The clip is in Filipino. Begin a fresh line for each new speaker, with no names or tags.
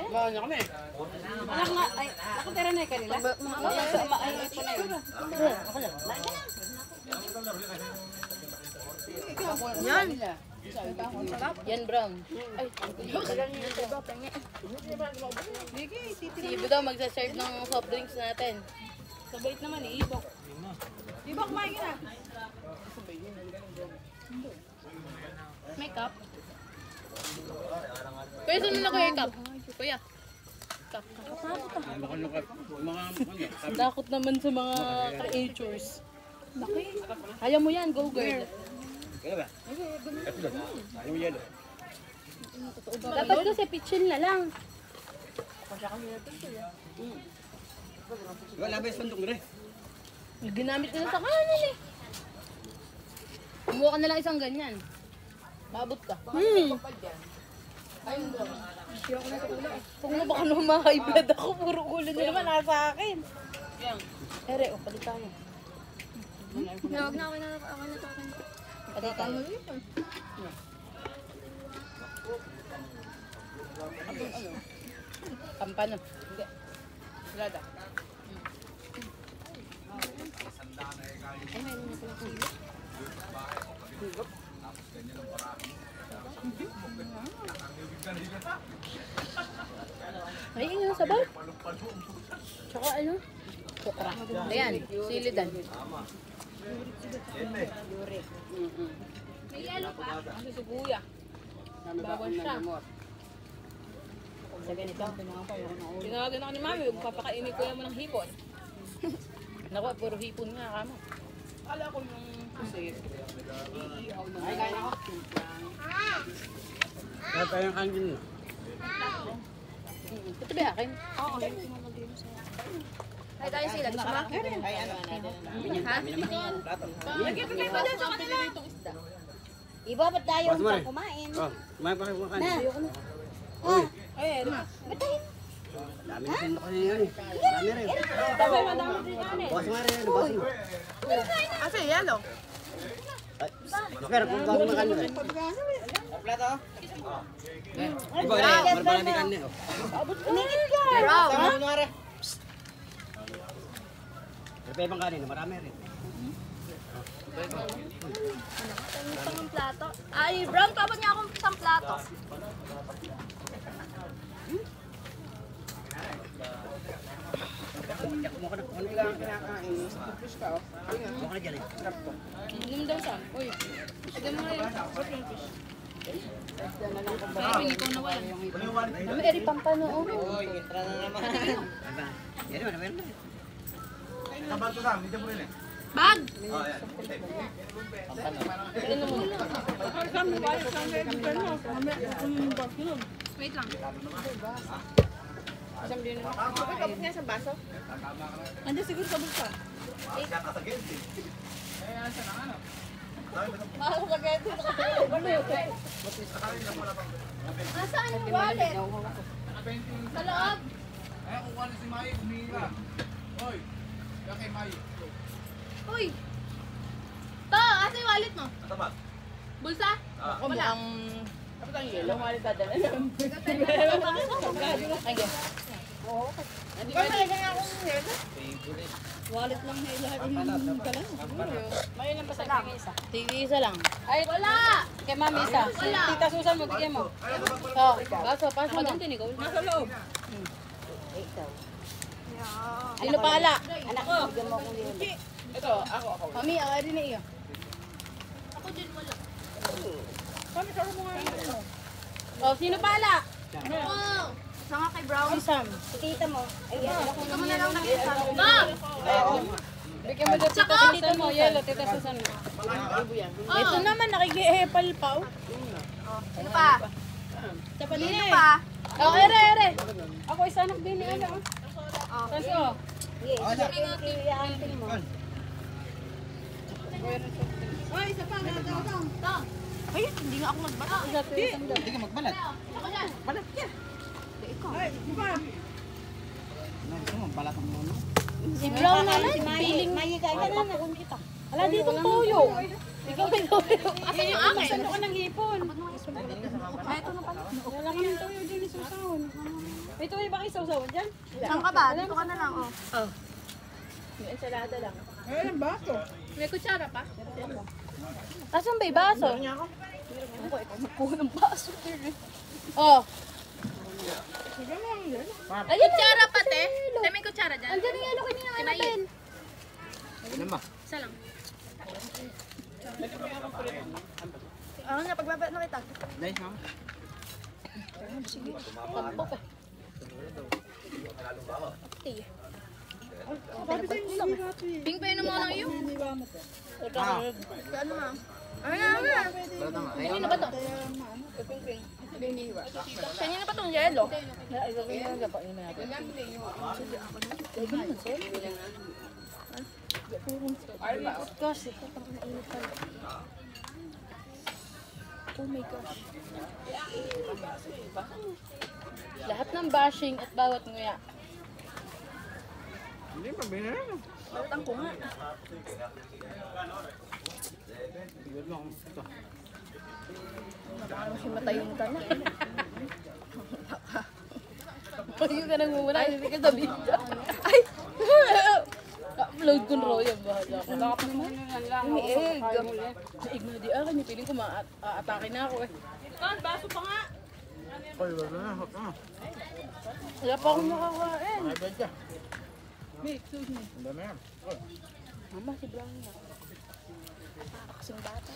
Bawal na kami.
Anak nga, ay, ako tira na kanila. Ay, ito na yun.
Yan.
Yan, brown. Ay, si Ibo daw magsaserve ng soft drinks natin. Sabait naman eh, Ibok. Ibok, kumain ka na. May cup. Kuya, saan na kuya yung cup? Kuya. Cup. Dakot naman sa mga creatures. Laki. Kaya mo yan, go girl.
Kaya ba? Ayaw mo yan.
Dapat kasi pitchin na lang.
Wala ba yung sandok na rin?
Ginamit nila sa kanan eh. Kumuha ka na lang isang ganyan. Maabot ka. Ayun doon. Kung na baka naman makaibad ako, puro ulo nyo naman nasa akin. Yan. Ere, o, palit tayo.
Huwag na, okay na to.
Palit tayo. Kampano. Hindi. Lada. Ay, yung sabaw. Tsaka ano? Sukra. Ayan, silidan. Yuri. May yelo pa. Ang subuya. Bawal siya. Sa ganito, tinawagan ako ni Mami, papakainin ko naman ng hipon. Naku, puro hipon nga kamo. Kala ko yung kasi iihaw na. Ay, kaya ako.
Kaya tayong kanjin na.
Ito ba akin? Oo.
Ay, tayo sila. Gusto mo?
Ay, ano?
Ha?
Lagyan pa kayo pa din sa kanila.
Iba, ba't tayo
Basta mo rin.
kumain?
Oh, kumain pa rin kumakain.
Ayoko na.
Uy,
Ay, na.
Ba't tayo?
dami na sandok na yan eh. Dami rin.
Tapos madami din yan eh.
Bukas nga rin, bukas mo.
Asa yelo?
Ay, okay, kung bago makan rin. Plato? Iba rin, marami kan niya.
Umingit ka!
Sama mo nga rin. Pero ibang kanin, marami rin.
Isang plato. Ay, Brown, kapag niya akong isang plato.
Mukha na, ano lang ang kinakain? Mukha na dyan eh.
Inom daw siya. Uy. Sige mo ngayon. Ay, hindi ko nawala. Mami, eri pampano.
Uy, itra na naman. Yan naman, meron na.
Sabar ko Sam, dito mo rin eh.
Bag!
Oh, yan.
Ano mo? Wait lang. Isang din na.
Kapag nga sa baso.
Ando siguro sa bulsa.
Siya kasagin.
Mahal sa kaya dito kasi.
Nasaan yung wallet? Sa loob.
Ay, kukuha na si Mai, huminga. Hoy, kaya kay Mai.
Uy! To, asa yung wallet mo?
Natabat.
Bulsa?
Ah.
Wala ang... Kapag ang yelo, mahal ka dala. Ay, yes. Oo. Hindi ba
Kaya akong yelo?
wallet lang na ilalim yung kalan. May ilan pa sa tingin isa? Tingin isa lang. Ay, wala! Kay mami isa.
Wala.
Tita Susan mo, tigyan mo. Oo. Baso, paso mo. Nasa loob. Sino pala?
Anak, bigyan mo akong yelo.
Ito, ako.
Mami, ang rin na iyo.
Ako din wala.
Kami sa mo nga yelo.
Oh, sino pala?
Oo! Isa nga kay Brown.
Si Sam.
Tita mo. Ayan, ako
Ikaw
naman
mo
na
na
lang
lang
nakita.
nakita.
Ma!
Bigyan mo daw tita Susan mo. Yelo, tita Susan mo. Ito naman, nakikihepal pa.
Sino pa?
Sa panina
Sino
eh.
pa?
Oh, ere. Ako isa anak din eh. Ano? Kasi oh.
Yes, yung auntie mo.
Ay, isa pa.
To!
Ay, hindi nga ako nagbata.
Hindi ka magbalat.
Ako dyan!
Balat yan. Ay, di ba?
Ano, gusto mo, balat ang mono?
Si Brown naman, feeling
Mayi ka na na.
wala ditong toyo. Asan yung akin?
Sando ka ng hipon.
Ay, ito na pala.
Wala kami tuyo dyan sa sausawan. May tuyo ba kayo sausawan dyan?
Saan ka ba? Dito ka na lang, oh.
May ensalada lang.
Ay, ang baso.
May kutsara pa?
Asan ba yung baso?
Nakuha ng baso. Oh. Ay, kutsara pa, te. Te, may kutsara dyan.
Andiyan yung yelo kanina nga natin.
Ano ba?
Isa lang.
Ano nga, pagbabait na kita.
Nice, ma'am.
Tampok eh. Ping pa yun mo lang yun.
Ah,
Ano nga? Ano nga?
wala tama. Ay,
Kanina ba to?
Kanina pa tong yelo. Gosh,
Oh my gosh. Lahat ng bashing at bawat nguya.
Hindi pa binigyan.
balutang ko nga.
Tigod mo akong ito.
Baka naman matayin ka na.
Pag ka nang mumuna, hindi ka sa video. Ay! Upload ko na yan, bahala ka. May egg. May egg na di akin, yung piling ko ma-atake na ako eh. Baso pa nga!
Ay, wala na. Hot na.
Wala pa akong makakain.
Ay, bad ka.
Excuse me.
Ang dami yan.
Mama, si Brown na. Kasing bata.